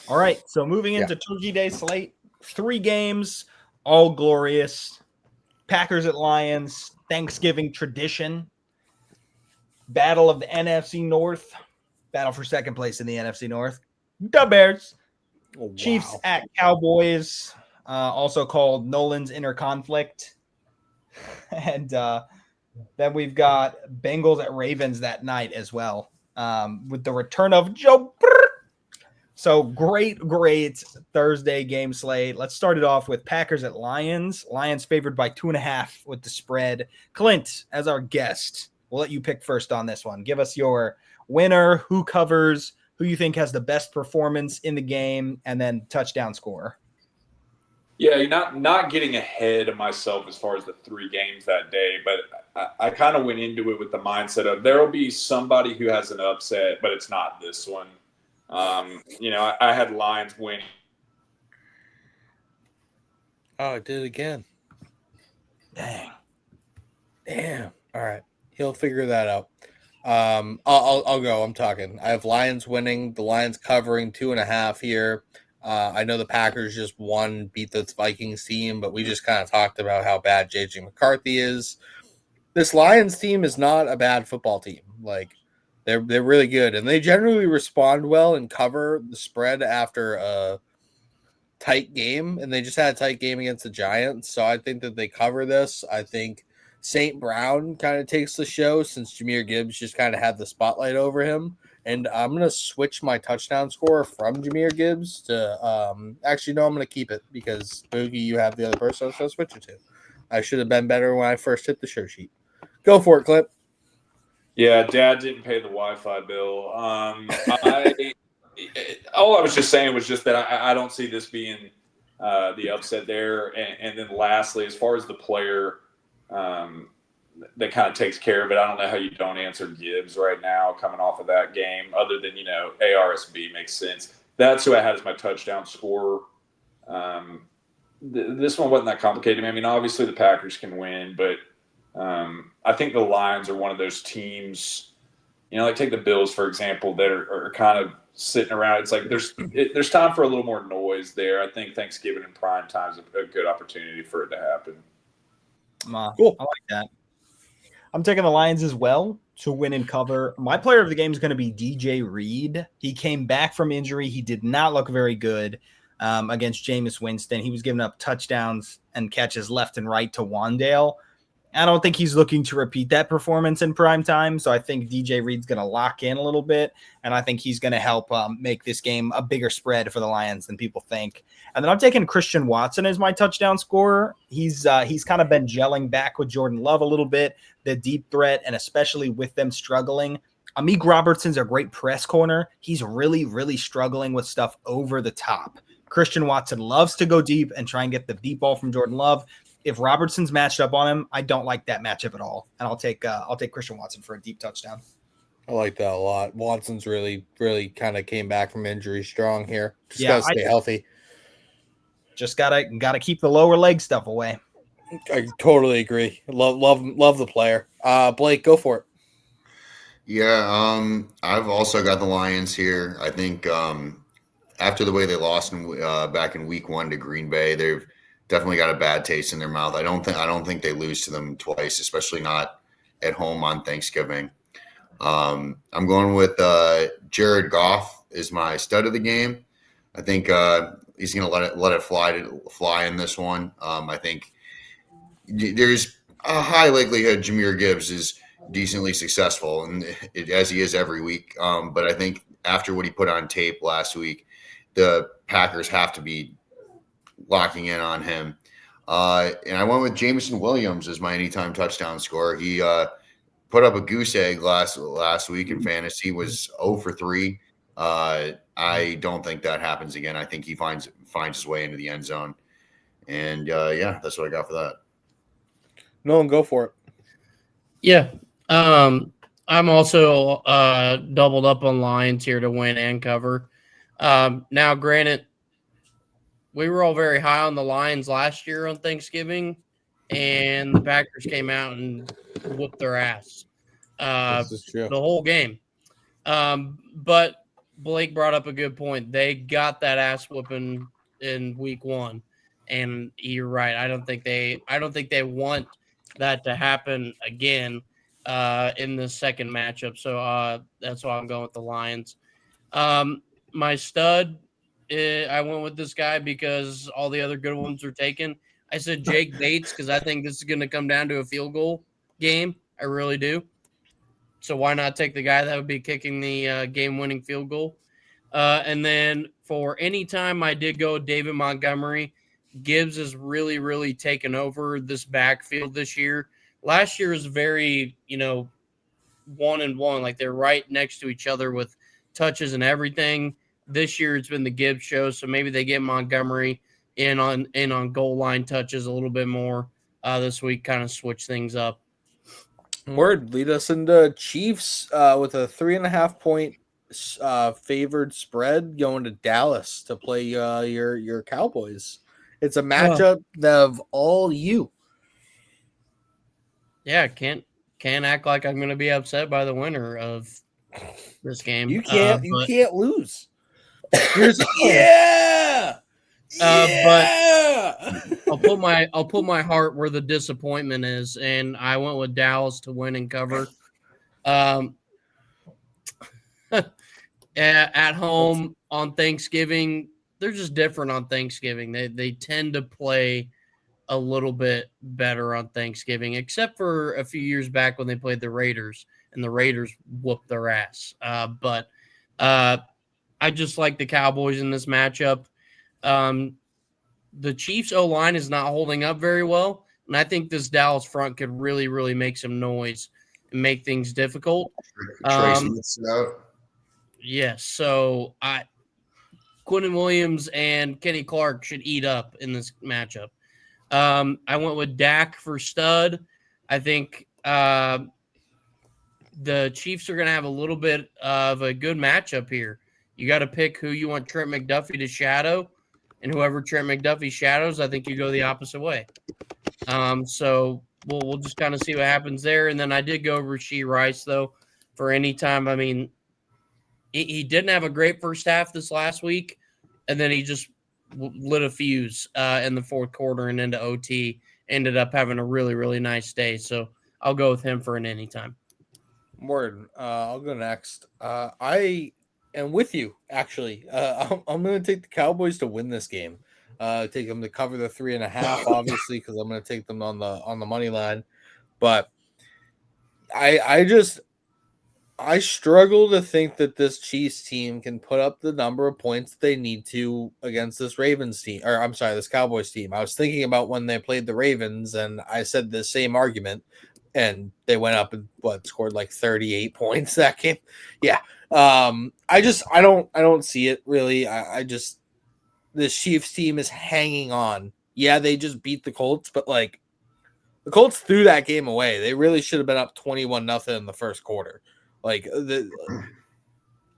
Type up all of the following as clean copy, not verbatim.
All right, so moving into Turkey Day slate, 3 games, all glorious. Packers at Lions, Thanksgiving tradition, battle of the NFC North, battle for second place in the NFC North. The Bears, Chiefs at Cowboys, also called Nolan's inner conflict. And then we've got Bengals at Ravens that night as well, with the return of Joe. So great Thursday game slate. Let's start it off with Packers at Lions. Lions favored by 2.5 with the spread. Clint, as our guest, we'll let you pick first on this one. Give us your winner, who covers, who you think has the best performance in the game, and then touchdown score. Yeah, you're not getting ahead of myself as far as the 3 games that day, but I kind of went into it with the mindset of there will be somebody who has an upset, but it's not this one. I had Lions winning. Oh, it did again. Dang. Damn. All right. He'll figure that out. I'll go. I'm talking. I have Lions winning, the Lions covering 2.5 here. I know the Packers just beat the Vikings team, but we just kind of talked about how bad J.J. McCarthy is. This Lions team is not a bad football team. Like, they're really good, and they generally respond well and cover the spread after a tight game, and they just had a tight game against the Giants, so I think that they cover this. I think St. Brown kind of takes the show since Jahmyr Gibbs just kind of had the spotlight over him, and I'm going to switch my touchdown score from Jahmyr Gibbs to actually, no, I'm going to keep it because, Boogie, you have the other person I was going to switch it to. I should have been better when I first hit the show sheet. Go for it, Clint. Yeah, Dad didn't pay the Wi-Fi bill. All I was just saying was just that I don't see this being the upset there. And then lastly, as far as the player that kind of takes care of it, I don't know how you don't answer Gibbs right now coming off of that game, other than, ARSB makes sense. That's who I had as my touchdown scorer. This one wasn't that complicated. I mean, obviously the Packers can win, but I think the Lions are one of those teams, like take the Bills, for example, that are kind of sitting around. It's like there's time for a little more noise there. I think Thanksgiving and prime time is a good opportunity for it to happen. Cool. I like that. I'm taking the Lions as well to win and cover. My player of the game is going to be DJ Reed. He came back from injury. He did not look very good against Jameis Winston. He was giving up touchdowns and catches left and right to Wandale. I don't think he's looking to repeat that performance in prime time, so I think DJ Reed's going to lock in a little bit, and I think he's going to help make this game a bigger spread for the Lions than people think. And then I'm taking Christian Watson as my touchdown scorer. He's kind of been gelling back with Jordan Love a little bit, the deep threat, and especially with them struggling. Amik Robertson's a great press corner. He's really, really struggling with stuff over the top. Christian Watson loves to go deep and try and get the deep ball from Jordan Love. If Robertson's matched up on him, I don't like that matchup at all, and I'll take Christian Watson for a deep touchdown. I like that a lot. Watson's really, really kind of came back from injury strong here. Just gotta stay healthy. Just gotta keep the lower leg stuff away. I totally agree. Love the player. Blake, go for it. Yeah, I've also got the Lions here. I think after the way they lost back in Week 1 to Green Bay, they've definitely got a bad taste in their mouth. I don't think they lose to them twice, especially not at home on Thanksgiving. I'm going with Jared Goff is my stud of the game. I think he's going to let it fly in this one. I think there's a high likelihood Jahmyr Gibbs is decently successful, and as he is every week. But I think after what he put on tape last week, the Packers have to be locking in on him. And I went with Jameson Williams as my anytime touchdown scorer. He put up a goose egg last week in fantasy, was 0 for 3. I don't think that happens again. I think he finds his way into the end zone. And that's what I got for that. Nolan, go for it. Yeah. I'm also doubled up on Lions here to win and cover. Now, granted, we were all very high on the Lions last year on Thanksgiving, and the Packers came out and whooped their ass This is true. the whole game. But Blake brought up a good point. They got that ass whooping in week 1, and you're right. I don't think they want that to happen again in the second matchup. So that's why I'm going with the Lions. My stud, I went with this guy because all the other good ones are taken. I said Jake Bates because I think this is going to come down to a field goal game. I really do. So why not take the guy that would be kicking the game-winning field goal? And then for any time, I did go David Montgomery. Gibbs has really, really taken over this backfield this year. Last year was very, 1-1. Like they're right next to each other with touches and everything. This year it's been the Gibbs show, so maybe they get Montgomery in on goal line touches a little bit more this week, kind of switch things up. Word, lead us into Chiefs with a 3.5 point favored spread going to Dallas to play your Cowboys. It's a matchup of all you. Yeah, can't act like I'm going to be upset by the winner of this game. You can't lose. Yeah. But I'll put my heart where the disappointment is, and I went with Dallas to win and cover. At home on Thanksgiving, they're just different on Thanksgiving. They tend to play a little bit better on Thanksgiving, except for a few years back when they played the Raiders, and the Raiders whooped their ass. But I just like the Cowboys in this matchup. The Chiefs O-line is not holding up very well, and I think this Dallas front could really, really make some noise and make things difficult. Yes, so Quentin Williams and Kenny Clark should eat up in this matchup. I went with Dak for stud. I think the Chiefs are going to have a little bit of a good matchup here. You got to pick who you want Trent McDuffie to shadow, and whoever Trent McDuffie shadows, I think you go the opposite way. So we'll just kind of see what happens there. And then I did go Rashee Rice, though, for any time. I mean, he didn't have a great first half this last week, and then he just lit a fuse in the fourth quarter and into OT. Ended up having a really, really nice day. So I'll go with him for an anytime. Word. I'll go next. I am with you, actually. I'm going to take the Cowboys to win this game. Take them to cover the 3.5, obviously, because I'm going to take them on the money line. But I struggle to think that this Chiefs team can put up the number of points they need to against this this Cowboys team. I was thinking about when they played the Ravens, and I said the same argument, and they went up and scored like 38 points that game. Yeah. I don't see it really. This Chiefs team is hanging on. Yeah, they just beat the Colts, but like the Colts threw that game away. They really should have been up 21-0 in the first quarter. Like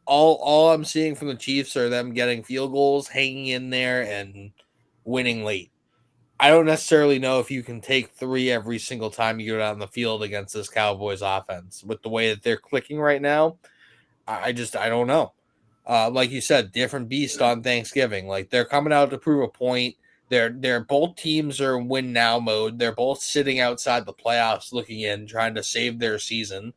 all I'm seeing from the Chiefs are them getting field goals, hanging in there, and winning late. I don't necessarily know if you can take 3 every single time you go down the field against this Cowboys offense with the way that they're clicking right now. I don't know. Like you said, different beast on Thanksgiving. Like they're coming out to prove a point. They're both teams are in win now mode. They're both sitting outside the playoffs, looking in, trying to save their season.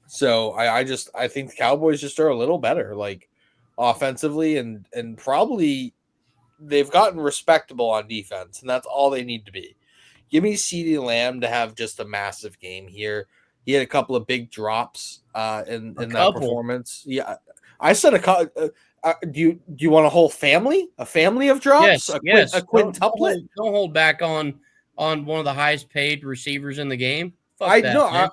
So I think the Cowboys just are a little better, like offensively, and probably they've gotten respectable on defense, and that's all they need to be. Give me CeeDee Lamb to have just a massive game here. He had a couple of big drops in that performance. Yeah, I said a couple. Do you want a whole family? A family of drops? Yes. A quintuplet? Don't hold back on one of the highest paid receivers in the game. Fuck I that, know. man.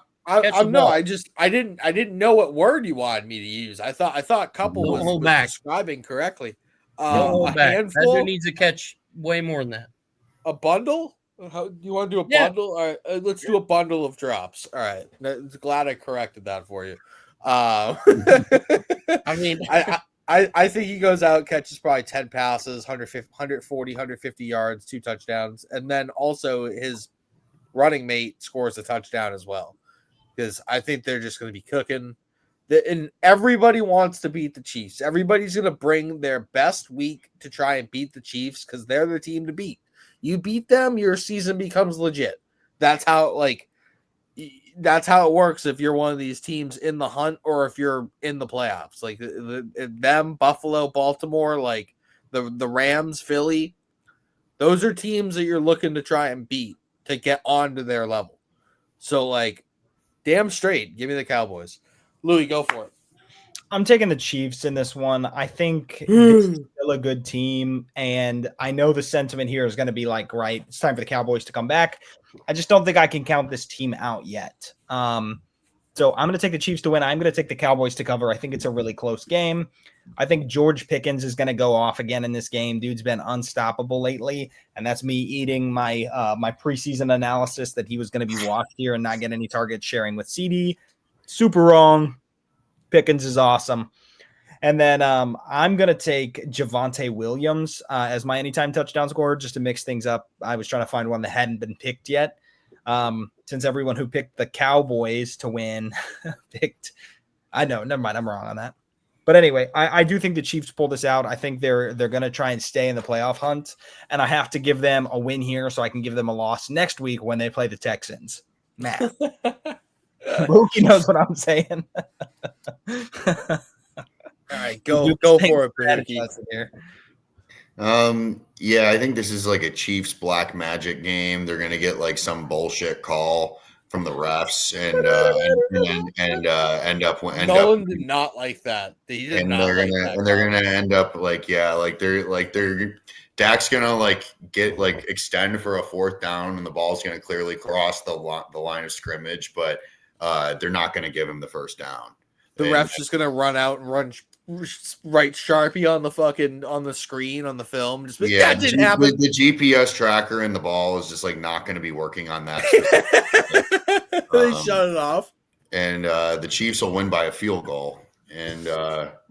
I didn't know what word you wanted me to use. I thought couple was describing correctly. Don't hold back. Handful? That dude needs to catch way more than that. A bundle? How do you want to do a bundle? All right, let's do a bundle of drops. All right, glad I corrected that for you. I mean, I think he goes out, catches probably 10 passes, 140, 150 yards, 2 touchdowns, and then also his running mate scores a touchdown as well. Because I think they're just going to be cooking. And everybody wants to beat the Chiefs. Everybody's going to bring their best week to try and beat the Chiefs because they're the team to beat. You beat them, your season becomes legit. That's how it works if you're one of these teams in the hunt or if you're in the playoffs. Like them, Buffalo, Baltimore, like the Rams, Philly, those are teams that you're looking to try and beat to get onto their level. So, like, damn straight, give me the Cowboys. Louie, go for it. I'm taking the Chiefs in this one. I think this is still a good team, and I know the sentiment here is going to be like, right, it's time for the Cowboys to come back. I just don't think I can count this team out yet. So I'm going to take the Chiefs to win. I'm going to take the Cowboys to cover. I think it's a really close game. I think George Pickens is going to go off again in this game. Dude's been unstoppable lately, and that's me eating my my preseason analysis that he was going to be watched here and not get any target sharing with CeeDee. Super wrong. Pickens is awesome. And then I'm going to take Javonte Williams as my anytime touchdown scorer just to mix things up. I was trying to find one that hadn't been picked yet. Since everyone who picked the Cowboys to win picked – I know, never mind, I'm wrong on that. But anyway, I do think the Chiefs pull this out. I think they're going to try and stay in the playoff hunt, and I have to give them a win here so I can give them a loss next week when they play the Texans. Matt. Bahookie knows what I'm saying. All right, go for it, Bahookie. Yeah, I think this is like a Chiefs black magic game. They're gonna get like some bullshit call from the refs and end up. Nolan did not like that. He did not like that. And they're gonna end up they're Dak's gonna get extend for a fourth down, and the ball's gonna clearly cross the line of scrimmage, but they're not gonna give him the first down. The ref's just gonna run out and write Sharpie on the screen on the film. Just that didn't happen. The GPS tracker and the ball is just not going to be working on that. They shut it off, and the Chiefs will win by a field goal. And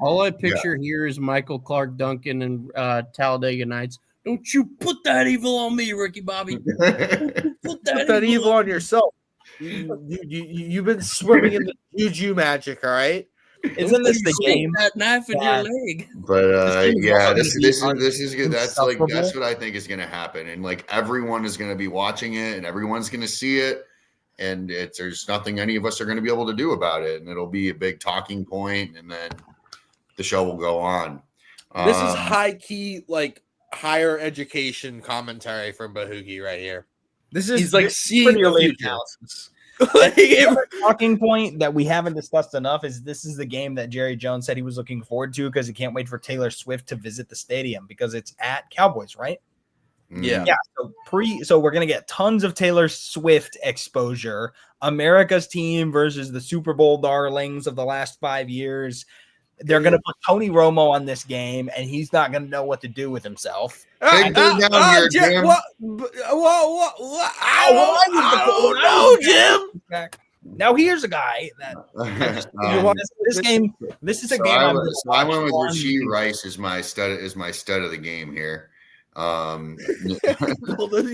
all I picture here is Michael Clark Duncan and Talladega Nights. Don't you put that evil on me, Ricky Bobby. Put that evil on yourself. You've been swimming in the juju magic, all right? Isn't this the game? That knife in your leg. But this is good. That's what I think is going to happen, and everyone is going to be watching it, and everyone's going to see it, and there's nothing any of us are going to be able to do about it, and it'll be a big talking point, and then the show will go on. This is high key, higher education commentary from Bahookie right here. He's seeing your late analysis. The talking point that we haven't discussed enough is this is the game that Jerry Jones said he was looking forward to because he can't wait for Taylor Swift to visit the stadium because it's at Cowboys, right? Yeah. So we're gonna get tons of Taylor Swift exposure. America's team versus the Super Bowl darlings of the last 5 years. They're going to put Tony Romo on this game, and he's not going to know what to do with himself. I don't know, Jim. Now here's a guy that this game. This is a game. I went with Rashee Rice as my stud of the game here. You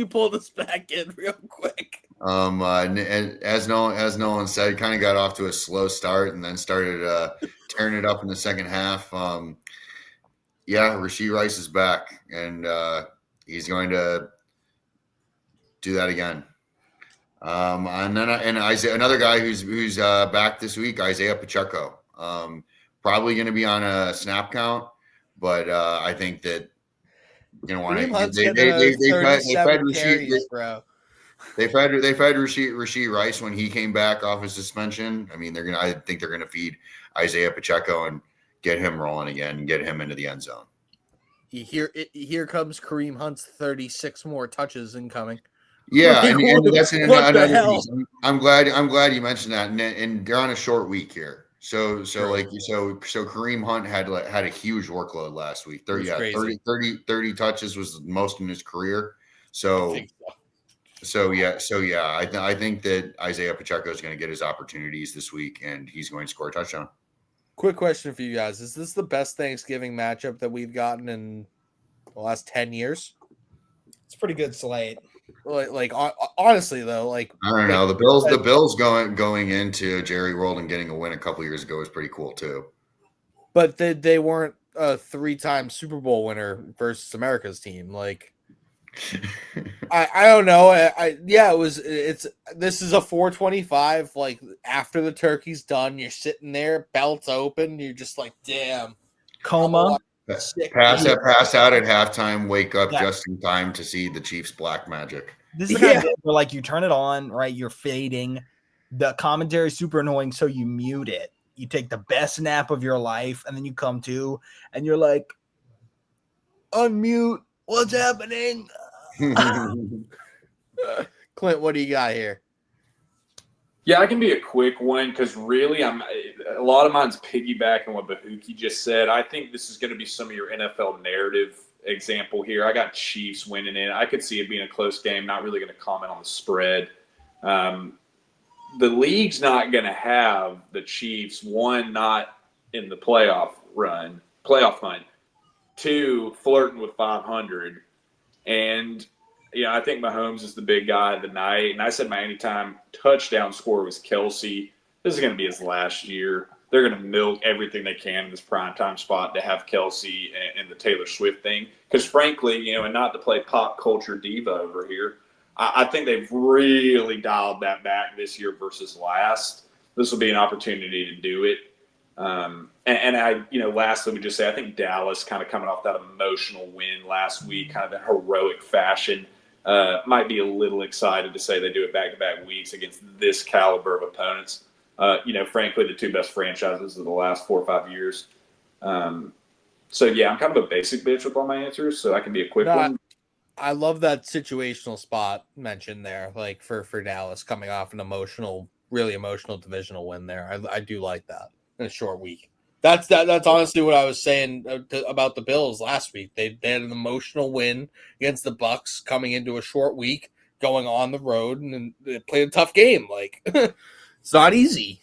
pull this back in real quick. As Nolan said, kind of got off to a slow start and then started turning it up in the second half. Rashee Rice is back, and he's going to do that again. And Isaiah, another guy who's back this week, Isaiah Pacheco. Probably going to be on a snap count, but I think that they fed Rashee Rice when he came back off his suspension. I mean, I think they're gonna feed Isaiah Pacheco and get him rolling again and get him into the end zone. Here comes Kareem Hunt's 36 more touches incoming. Yeah, and that's another reason. I'm glad you mentioned that. And they're on a short week here. So Kareem Hunt had a huge workload last week. 30 touches was the most in his career. I think that Isaiah Pacheco is going to get his opportunities this week, and he's going to score a touchdown. Quick question for you guys: is this the best Thanksgiving matchup that we've gotten in the last 10 years? It's a pretty good slate. Honestly though, like I don't know. The Bills going into Jerry World and getting a win a couple years ago was pretty cool too. But they weren't a 3-time Super Bowl winner versus America's team. Like, I don't know. This is a 425. Like, after the turkey's done, you're sitting there, belts open. You're just like, damn. Coma. Pass out at halftime, wake up just in time to see the Chiefs' black magic. This is the kind of game where, like, you turn it on, right? You're fading. The commentary is super annoying, so you mute it. You take the best nap of your life, and then you come to, and you're like, unmute. What's happening? Clint, what do you got here? Yeah, I can be a quick one because really a lot of mine's piggybacking what Bahookie just said. I think this is going to be some of your NFL narrative example here. I got Chiefs winning it. I could see it being a close game. Not really going to comment on the spread. The league's not going to have the Chiefs, one, not in the playoff hunt, two, flirting with 500. And, I think Mahomes is the big guy of the night. And I said my anytime touchdown scorer was Kelsey. This is going to be his last year. They're going to milk everything they can in this primetime spot to have Kelsey and the Taylor Swift thing. Because, frankly, and not to play pop culture diva over here, I think they've really dialed that back this year versus last. This will be an opportunity to do it. Lastly, we just say I think Dallas kind of coming off that emotional win last week, kind of in heroic fashion, might be a little excited to say they do it back-to-back weeks against this caliber of opponents. Frankly, the two best franchises of the last 4 or 5 years. I'm kind of a basic bitch with all my answers, so I can be a quick one. I love that situational spot mentioned there, like for Dallas coming off an really emotional divisional win there. I do like that in a short week. That's honestly what I was saying about the Bills last week. They had an emotional win against the Bucs coming into a short week, going on the road, and they played a tough game. Like, it's not easy.